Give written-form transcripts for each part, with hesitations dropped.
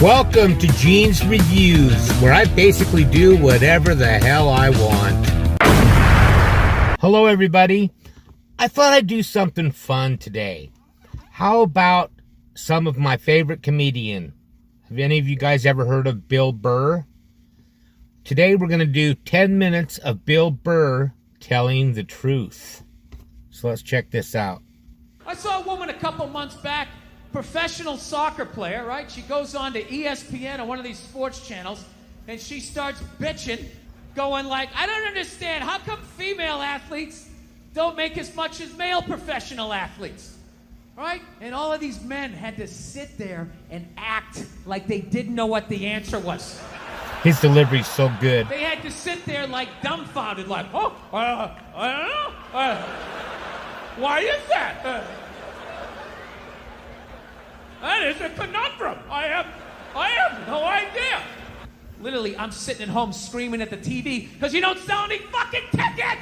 Welcome to Gene's Reviews, where I basically do whatever the hell I want. Hello everybody. I thought I'd do something fun today. How about some of my favorite comedian? Have any of you guys ever heard of Bill Burr? Today we're going to do 10 minutes of Bill Burr telling the truth. So let's check this out. I saw a woman a couple months back, professional soccer player, right? She goes on to ESPN or one of these sports channels, and she starts bitching, going like, I don't understand, how come female athletes don't make as much as male professional athletes, right? And all of these men had to sit there and act like they didn't know what the answer was. His delivery's so good. They had to sit there like dumbfounded, like, oh, I don't know, why is that? That is a conundrum. I have no idea. Literally, I'm sitting at home screaming at the TV because you don't sell any fucking tickets.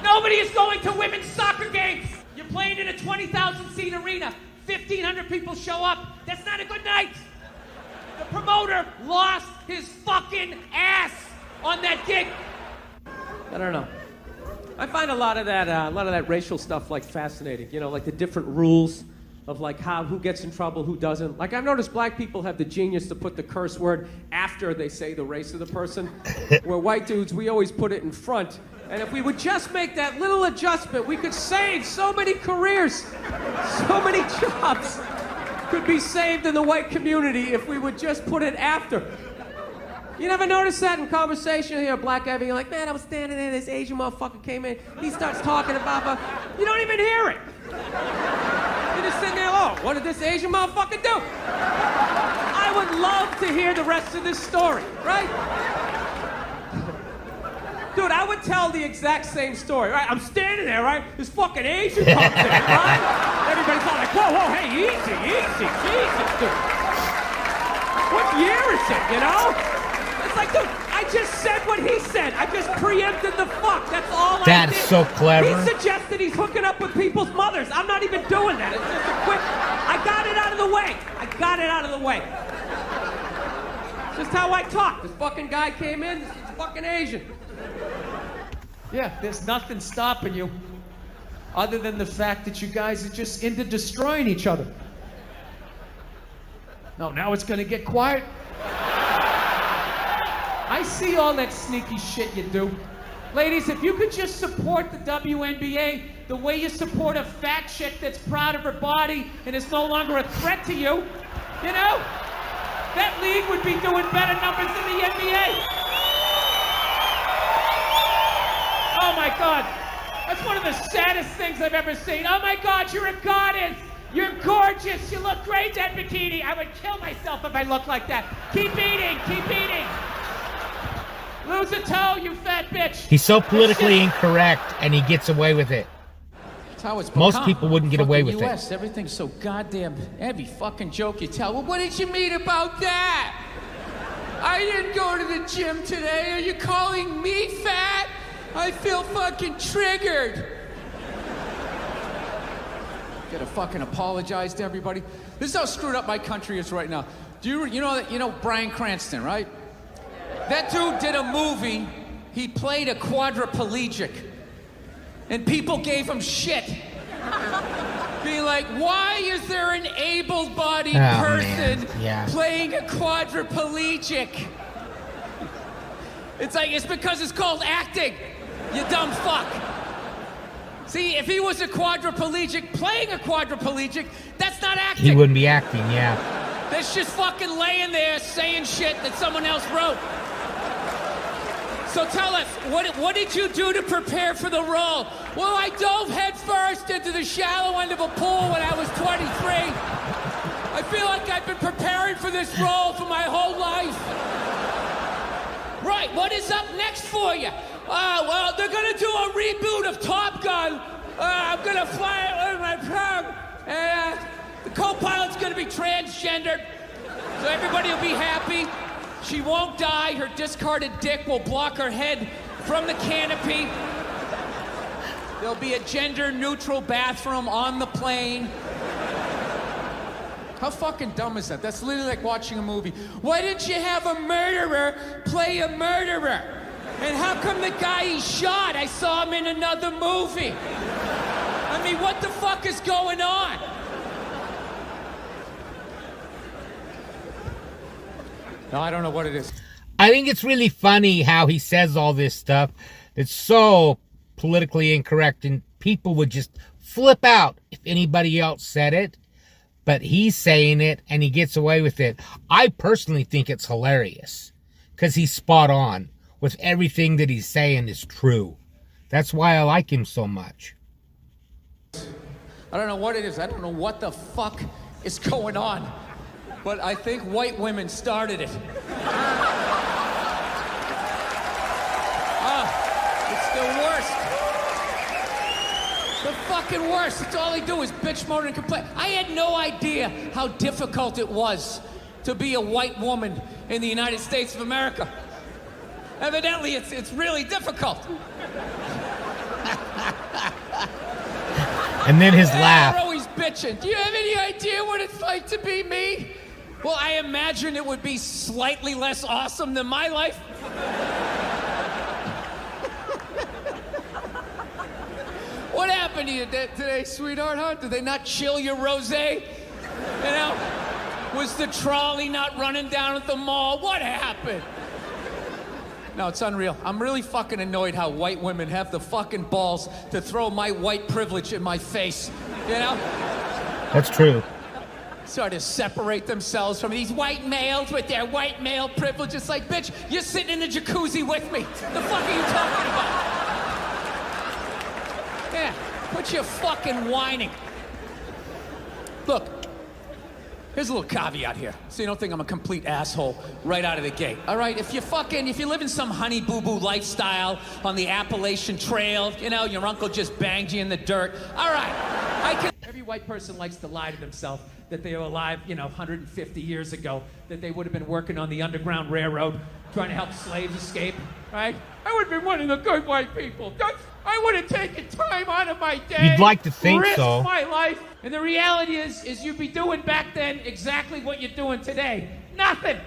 Nobody is going to women's soccer games. You're playing in a 20,000 seat arena. 1,500 people show up. That's not a good night. The promoter lost his fucking ass on that gig. I don't know. I find a lot of that racial stuff like fascinating. You know, like the different rules of like who gets in trouble, who doesn't. Like I've noticed black people have the genius to put the curse word after they say the race of the person, where white dudes, we always put it in front. And if we would just make that little adjustment, we could save so many careers, so many jobs could be saved in the white community if we would just put it after. You never notice that in conversation? You hear a black guy being like, man, I was standing there, this Asian motherfucker came in, he starts talking about, you don't even hear it. You're just sitting there, oh, what did this Asian motherfucker do? I would love to hear the rest of this story, right? Dude, I would tell the exact same story, right? I'm standing there, right? This fucking Asian comes in, right? Everybody's all like, whoa, hey, easy, Jesus, dude. What year is it, you know? It's like, dude, I just said what he said. I just preempted the fuck. That's all I did. That's so clever. He suggested he's hooking up with people's mothers. I'm not even doing that. It's just a quick, I got it out of the way. It's just how I talk. This fucking guy came in, this is fucking Asian. Yeah, there's nothing stopping you other than the fact that you guys are just into destroying each other. No, now it's gonna get quiet. I see all that sneaky shit you do. Ladies, if you could just support the WNBA the way you support a fat chick that's proud of her body and is no longer a threat to you, you know, that league would be doing better numbers than the NBA. Oh my God, that's one of the saddest things I've ever seen. Oh my God, you're a goddess. You're gorgeous. You look great in that bikini. I would kill myself if I looked like that. Keep eating, keep eating. Lose a toe, you fat bitch. He's so politically incorrect, and he gets away with it. That's how it's Most people wouldn't get away with US, it. Everything's so goddamn, every fucking joke you tell. Well, what did you mean about that? I didn't go to the gym today. Are you calling me fat? I feel fucking triggered. Gotta fucking apologize to everybody. This is how screwed up my country is right now. You know Bryan Cranston, right? That dude did a movie. He played a quadriplegic, and people gave him shit. Being like, why is there an able-bodied person playing a quadriplegic? It's because it's called acting, you dumb fuck. See, if he was a quadriplegic playing a quadriplegic, that's not acting. He wouldn't be acting, yeah. That's just fucking laying there saying shit that someone else wrote. So tell us, what did you do to prepare for the role? Well, I dove headfirst into the shallow end of a pool when I was 23. I feel like I've been preparing for this role for my whole life. Right, what is up next for you? Well, they're gonna do a reboot of Top Gun. I'm gonna fly it with my plane. And the co-pilot's gonna be transgendered, so everybody will be happy. She won't die. Her discarded dick will block her head from the canopy. There'll be a gender-neutral bathroom on the plane. How fucking dumb is that? That's literally like watching a movie. Why didn't you have a murderer play a murderer? And how come the guy he shot, I saw him in another movie? I mean, what the fuck is going on? No, I don't know what it is. I think it's really funny how he says all this stuff. It's so politically incorrect, and people would just flip out if anybody else said it. But he's saying it, and he gets away with it. I personally think it's hilarious, because he's spot on with everything that he's saying is true. That's why I like him so much. I don't know what it is. I don't know what the fuck is going on. But I think white women started it. It's the worst. The fucking worst. It's all they do is bitch, moan, and complain. I had no idea how difficult it was to be a white woman in the United States of America. Evidently, it's really difficult. And then his laugh. They're always bitching. Do you have any idea what it's like to be me? Well, I imagine it would be slightly less awesome than my life. What happened to you today, sweetheart, huh? Did they not chill your rosé? You know? Was the trolley not running down at the mall? What happened? No, it's unreal. I'm really fucking annoyed how white women have the fucking balls to throw my white privilege in my face, you know? That's true. Sort of separate themselves from these white males with their white male privilege. It's like, bitch, you're sitting in the jacuzzi with me. The fuck are you talking about? Yeah, quit your fucking whining. Look, here's a little caveat here, so you don't think I'm a complete asshole right out of the gate. All right, if you live in some honey boo boo lifestyle on the Appalachian Trail, you know, your uncle just banged you in the dirt. All right, Every white person likes to lie to themselves that they were alive, 150 years ago, that they would have been working on the Underground Railroad, trying to help slaves escape, right? I would have been one of the good white people. I would have taken time out of my day. You'd like to think risked so. my life. And the reality is you'd be doing back then exactly what you're doing today. Nothing.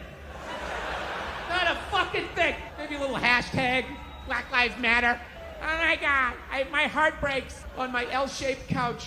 Not a fucking thing. Maybe a little hashtag, Black Lives Matter. Oh my God, my heart breaks on my L-shaped couch.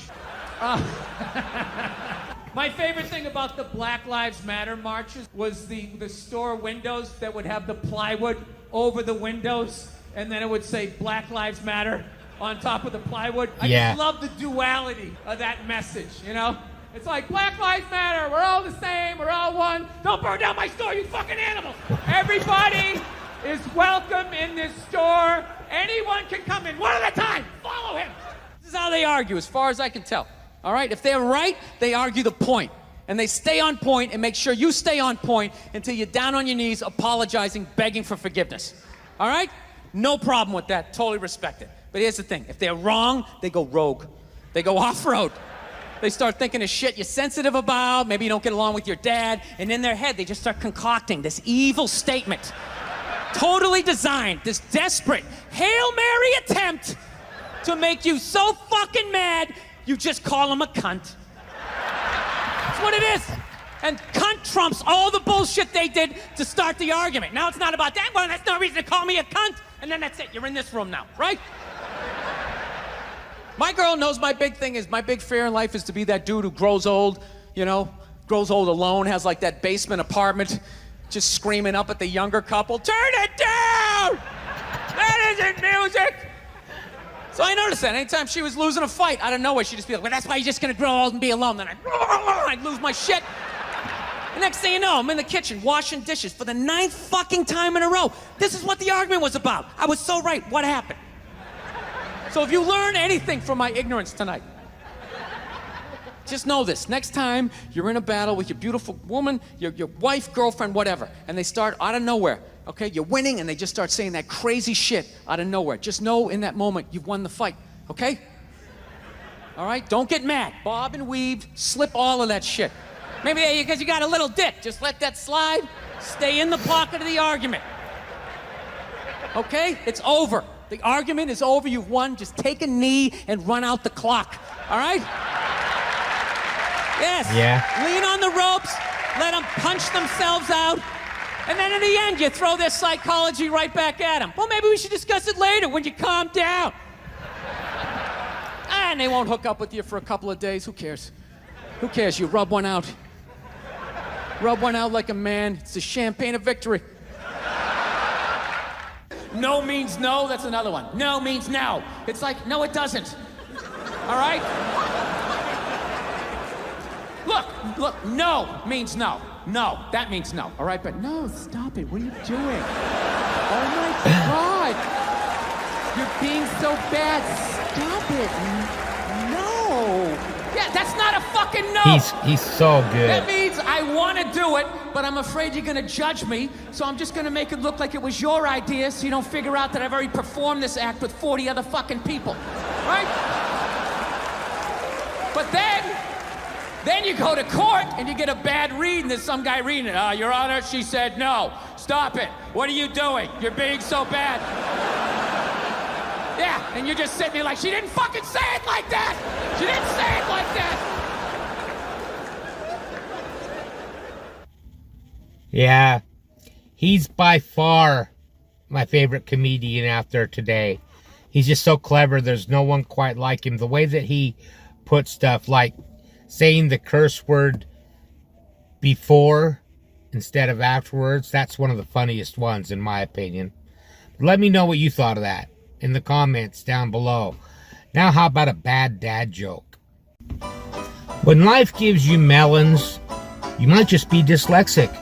My favorite thing about the Black Lives Matter marches was the store windows that would have the plywood over the windows, and then it would say Black Lives Matter on top of the plywood. I just love the duality of that message, you know? It's like, Black Lives Matter, we're all the same, we're all one. Don't burn down my store, you fucking animals. Everybody is welcome in this store. Anyone can come in, one at a time. Follow him. This is how they argue, as far as I can tell. All right, if they're right, they argue the point. And they stay on point and make sure you stay on point until you're down on your knees, apologizing, begging for forgiveness. All right? No problem with that. Totally respect it. But here's the thing. If they're wrong, they go rogue. They go off-road. They start thinking of shit you're sensitive about. Maybe you don't get along with your dad. And in their head, they just start concocting this evil statement. Totally designed, this desperate Hail Mary attempt to make you so fucking mad, you just call them a cunt. That's what it is. And cunt trumps all the bullshit they did to start the argument. Now it's not about that. Well, that's no reason to call me a cunt. And then that's it. You're in this room now, right? My girl knows my big fear in life is to be that dude who grows old, grows old alone, has like that basement apartment, just screaming up at the younger couple, turn it down! That isn't music! So I noticed that anytime she was losing a fight, out of nowhere, she'd just be like, well, that's why you're just gonna grow old and be alone. Then I'd lose my shit. The next thing you know, I'm in the kitchen washing dishes for the 9th fucking time in a row. This is what the argument was about. I was so right. What happened? So if you learn anything from my ignorance tonight, just know this. Next time you're in a battle with your beautiful woman, your wife, girlfriend, whatever, and they start out of nowhere, okay? You're winning, and they just start saying that crazy shit out of nowhere. Just know in that moment you've won the fight, okay? All right? Don't get mad. Bob and weave, slip all of that shit. Maybe because you got a little dick. Just let that slide. Stay in the pocket of the argument. Okay? It's over. The argument is over. You've won. Just take a knee and run out the clock. All right? Yes. Yeah. Lean on the ropes, let them punch themselves out, and then in the end, you throw their psychology right back at them. Well, maybe we should discuss it later when you calm down. And they won't hook up with you for a couple of days. Who cares? Who cares? You rub one out. Rub one out like a man. It's the champagne of victory. No means no. That's another one. No means no. It's like, no, it doesn't. All right? Look, no means no. No, that means no. All right, but no, stop it. What are you doing? Oh my God. You're being so bad. Stop it. No. Yeah, that's not a fucking no. He's so good. That means I want to do it, but I'm afraid you're going to judge me, so I'm just going to make it look like it was your idea so you don't figure out that I've already performed this act with 40 other fucking people. Right? But then you go to court and you get a bad read and there's some guy reading it. Your Honor, she said no. Stop it. What are you doing? You're being so bad. Yeah, and you're just sitting there like, she didn't fucking say it like that. She didn't say it like that. Yeah. He's by far my favorite comedian out there today. He's just so clever. There's no one quite like him. The way that he puts stuff, like saying the curse word before instead of afterwards, that's one of the funniest ones, in my opinion. Let me know what you thought of that in the comments down below. Now, how about a bad dad joke? When life gives you melons, you might just be dyslexic.